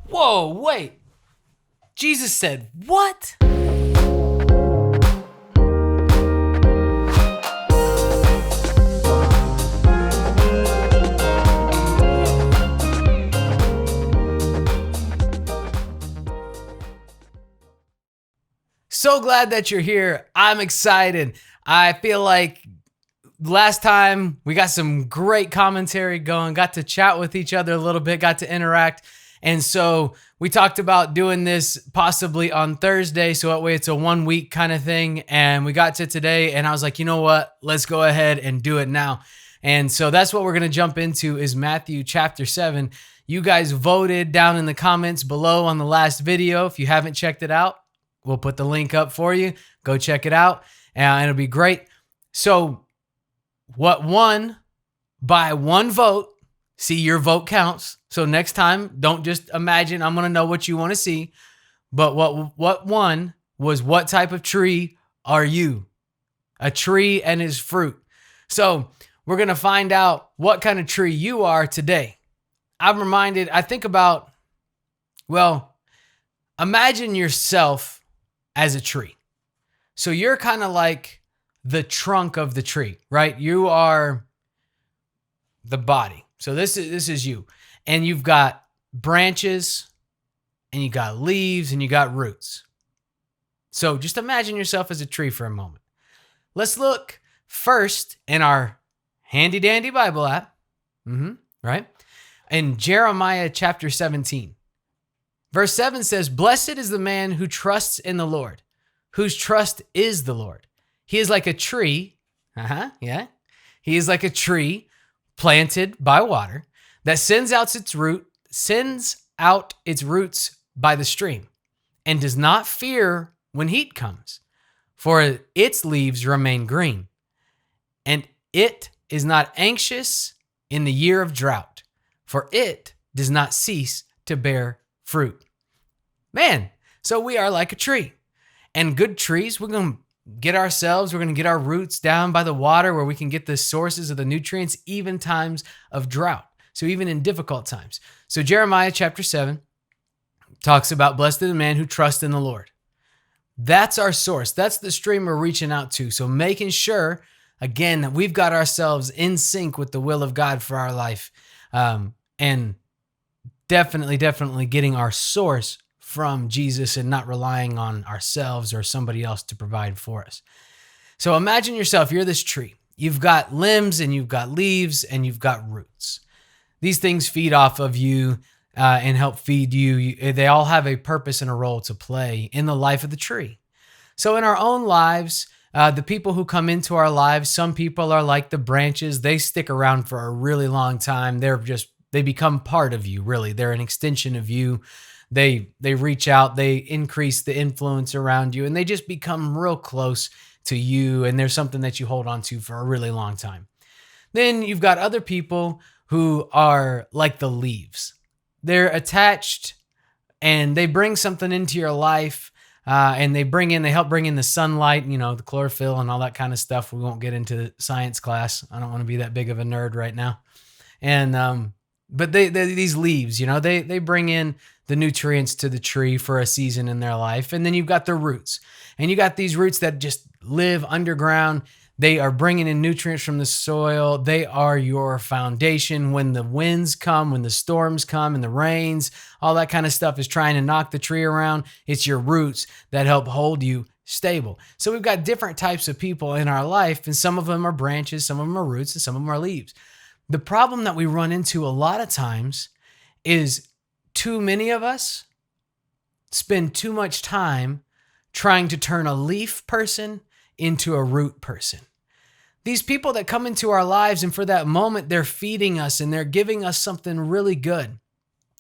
Whoa, wait. Jesus said, what? So glad that you're here. I'm excited. I feel like last time we got some great commentary going, got to chat with each other a little bit, got to interact. And so we talked about doing this possibly on Thursday. So that way it's a 1 week kind of thing. And we got to today and I was like, you know what? Let's go ahead and do it now. And so that's what we're going to jump into is Matthew chapter 7. You guys voted down in the comments below on the last video. If you haven't checked it out, we'll put the link up for you. Go check it out and it'll be great. So what won by one vote, see, your vote counts. So next time, don't just imagine I'm going to know what you want to see, but what won was what type of tree are you? A tree and its fruit. So we're going to find out what kind of tree you are today. I think about, imagine yourself as a tree. So you're kind of like the trunk of the tree, right? You are the body. So this is you. And you've got branches and you got leaves and you got roots. So just imagine yourself as a tree for a moment. Let's look first in our handy dandy Bible app, right? In Jeremiah chapter 17. Verse 7 says, "Blessed is the man who trusts in the Lord, whose trust is the Lord. He is like a tree." He is like a tree planted by water that sends out its roots by the stream and does not fear when heat comes, for its leaves remain green, and it is not anxious in the year of drought, for it does not cease to bear fruit. Man, so we are like a tree. And good trees, we're going to get our roots down by the water where we can get the sources of the nutrients, even times of drought. So even in difficult times. So Jeremiah chapter 7 talks about blessed is the man who trusts in the Lord. That's our source. That's the stream we're reaching out to. So making sure, again, that we've got ourselves in sync with the will of God for our life. And definitely getting our source from Jesus and not relying on ourselves or somebody else to provide for us. So imagine yourself, you're this tree. You've got limbs and you've got leaves and you've got roots. These things feed off of you and help feed you. They all have a purpose and a role to play in the life of the tree. So in our own lives, the people who come into our lives, some people are like the branches. They stick around for a really long time. They become part of you, really. They're an extension of you. They reach out, they increase the influence around you, and they just become real close to you, and there's something that you hold on to for a really long time. Then you've got other people who are like the leaves. They're attached, and they bring something into your life, and they help bring in the sunlight, the chlorophyll and all that kind of stuff. We won't get into science class. I don't want to be that big of a nerd right now. And but these leaves, they bring in the nutrients to the tree for a season in their life. And then you've got the roots. And you got these roots that just live underground. They are bringing in nutrients from the soil. They are your foundation. When the winds come, when the storms come and the rains, all that kind of stuff is trying to knock the tree around. It's your roots that help hold you stable. So we've got different types of people in our life, and some of them are branches, some of them are roots, and some of them are leaves. The problem that we run into a lot of times is too many of us spend too much time trying to turn a leaf person into a root person. These people that come into our lives, and for that moment, they're feeding us and they're giving us something really good.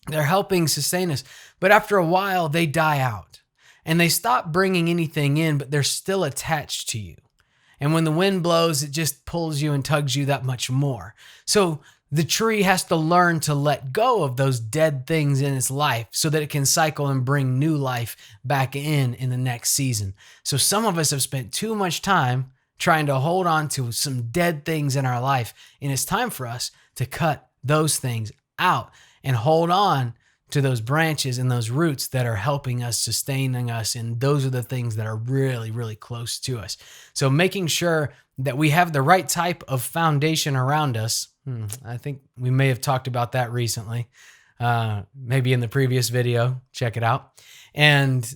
They're helping sustain us. But after a while, they die out and they stop bringing anything in, but they're still attached to you. And when the wind blows, it just pulls you and tugs you that much more. So The tree has to learn to let go of those dead things in its life so that it can cycle and bring new life back in the next season. So some of us have spent too much time trying to hold on to some dead things in our life. And it's time for us to cut those things out and hold on to those branches and those roots that are helping us, sustaining us. And those are the things that are really, really close to us. So making sure that we have the right type of foundation around us. I think we may have talked about that recently, maybe in the previous video. Check it out. And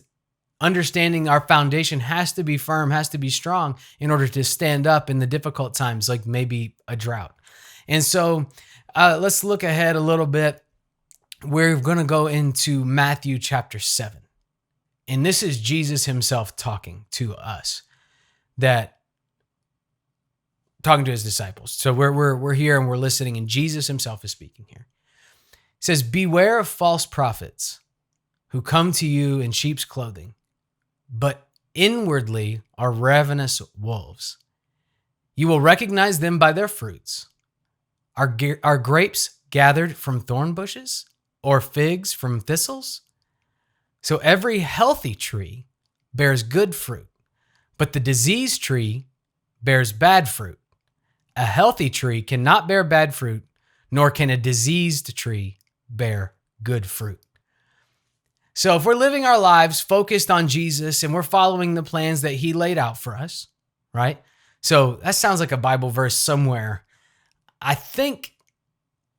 understanding our foundation has to be firm, has to be strong in order to stand up in the difficult times, like maybe a drought. And so let's look ahead a little bit. We're going to go into Matthew chapter 7. And this is Jesus himself talking to us, talking to his disciples. So we're here and we're listening, and Jesus himself is speaking here. He says, "Beware of false prophets who come to you in sheep's clothing, but inwardly are ravenous wolves. You will recognize them by their fruits. Are grapes gathered from thorn bushes, or figs from thistles? So every healthy tree bears good fruit, but the diseased tree bears bad fruit. A healthy tree cannot bear bad fruit, nor can a diseased tree bear good fruit." So if we're living our lives focused on Jesus and we're following the plans that he laid out for us, right? So that sounds like a Bible verse somewhere. I think,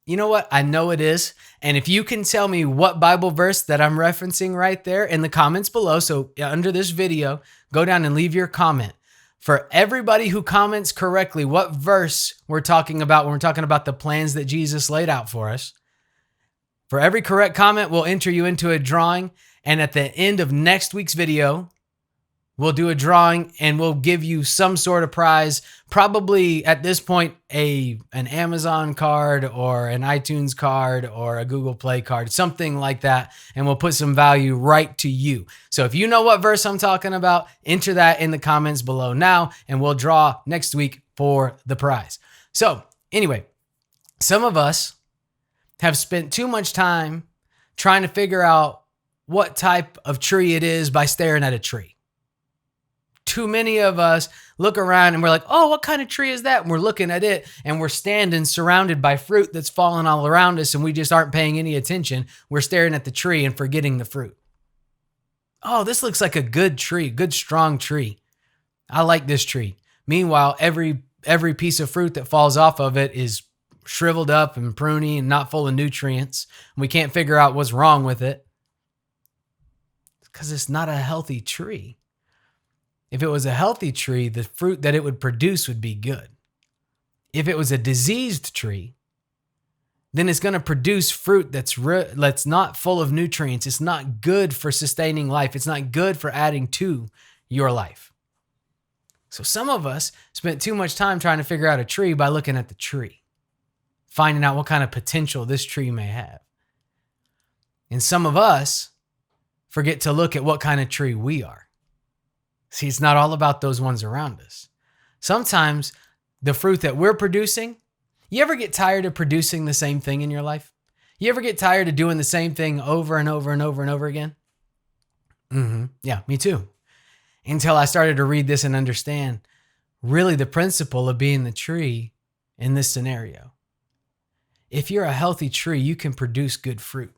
you know what? I know it is. And if you can tell me what Bible verse that I'm referencing right there in the comments below, so under this video, go down and leave your comment. For everybody who comments correctly what verse we're talking about when we're talking about the plans that Jesus laid out for us, for every correct comment, we'll enter you into a drawing. And at the end of next week's video, we'll do a drawing and we'll give you some sort of prize. Probably at this point, an Amazon card or an iTunes card or a Google Play card, something like that. And we'll put some value right to you. So if you know what verse I'm talking about, enter that in the comments below now, and we'll draw next week for the prize. So anyway, some of us have spent too much time trying to figure out what type of tree it is by staring at a tree. Too many of us look around and we're like, oh, what kind of tree is that? And we're looking at it and we're standing surrounded by fruit that's falling all around us, and we just aren't paying any attention. We're staring at the tree and forgetting the fruit. Oh, this looks like a good tree, good strong tree. I like this tree. Meanwhile, every piece of fruit that falls off of it is shriveled up and pruny and not full of nutrients. We can't figure out what's wrong with it because it's not a healthy tree. If it was a healthy tree, the fruit that it would produce would be good. If it was a diseased tree, then it's going to produce fruit that's not full of nutrients. It's not good for sustaining life. It's not good for adding to your life. So some of us spent too much time trying to figure out a tree by looking at the tree, finding out what kind of potential this tree may have. And some of us forget to look at what kind of tree we are. See, it's not all about those ones around us. Sometimes the fruit that we're producing, you ever get tired of producing the same thing in your life? You ever get tired of doing the same thing over and over and over and over again? Yeah, me too. Until I started to read this and understand really the principle of being the tree in this scenario. If you're a healthy tree, you can produce good fruit.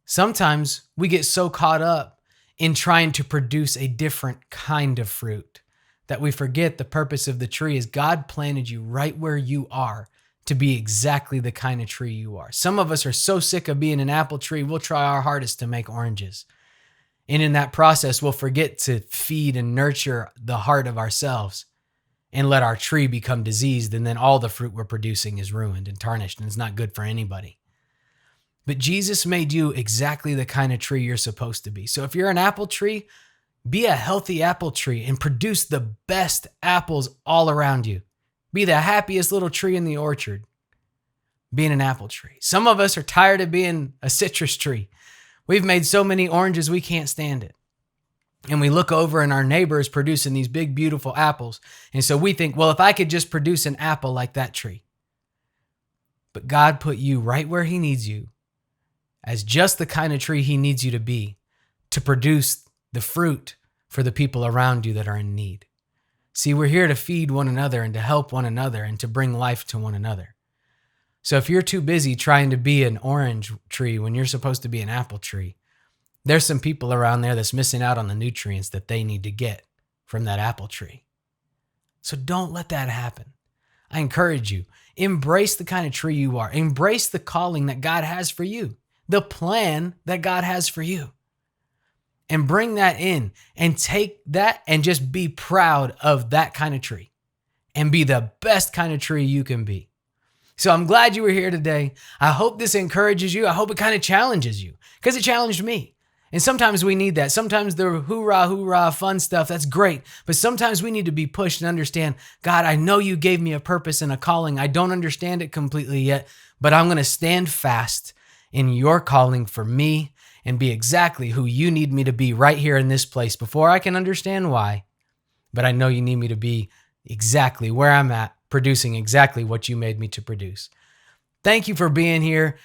Sometimes we get so caught up in trying to produce a different kind of fruit that we forget the purpose of the tree is God planted you right where you are to be exactly the kind of tree you are. Some of us are so sick of being an apple tree, we'll try our hardest to make oranges. And in that process, we'll forget to feed and nurture the heart of ourselves and let our tree become diseased. And then all the fruit we're producing is ruined and tarnished, and it's not good for anybody. But Jesus made you exactly the kind of tree you're supposed to be. So if you're an apple tree, be a healthy apple tree and produce the best apples all around you. Be the happiest little tree in the orchard, being an apple tree. Some of us are tired of being a citrus tree. We've made so many oranges, we can't stand it. And we look over and our neighbor is producing these big, beautiful apples. And so we think, well, if I could just produce an apple like that tree. but God put you right where he needs you as just the kind of tree he needs you to be to produce the fruit for the people around you that are in need. See, we're here to feed one another and to help one another and to bring life to one another. So if you're too busy trying to be an orange tree when you're supposed to be an apple tree, there's some people around there that's missing out on the nutrients that they need to get from that apple tree. So don't let that happen. I encourage you, embrace the kind of tree you are. Embrace the calling that God has for you, the plan that God has for you. And bring that in and take that and just be proud of that kind of tree and be the best kind of tree you can be. So I'm glad you were here today. I hope this encourages you. I hope it kind of challenges you because it challenged me. And sometimes we need that. Sometimes the hoorah, fun stuff, that's great. But sometimes we need to be pushed and understand, God, I know you gave me a purpose and a calling. I don't understand it completely yet, but I'm going to stand fast in your calling for me and be exactly who you need me to be right here in this place before I can understand why. But I know you need me to be exactly where I'm at, producing exactly what you made me to produce. Thank you for being here.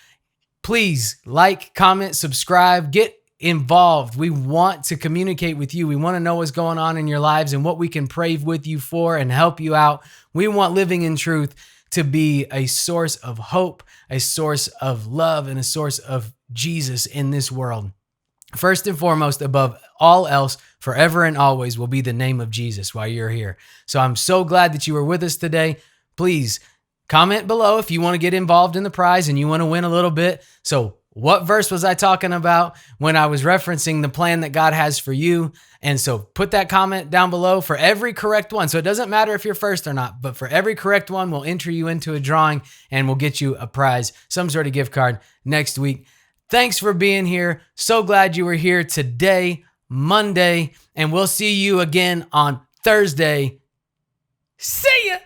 Please like, comment, subscribe, get involved. We want to communicate with you. We want to know what's going on in your lives and what we can pray with you for and help you out. We want Living in Truth to be a source of hope, a source of love, and a source of Jesus in this world. First and foremost, above all else, forever and always will be the name of Jesus while you're here. So I'm so glad that you were with us today. Please comment below if you want to get involved in the prize and you want to win a little bit. So what verse was I talking about when I was referencing the plan that God has for you? And so put that comment down below for every correct one. So it doesn't matter if you're first or not, but for every correct one, we'll enter you into a drawing and we'll get you a prize, some sort of gift card next week. Thanks for being here. So glad you were here today, Monday, and we'll see you again on Thursday. See ya.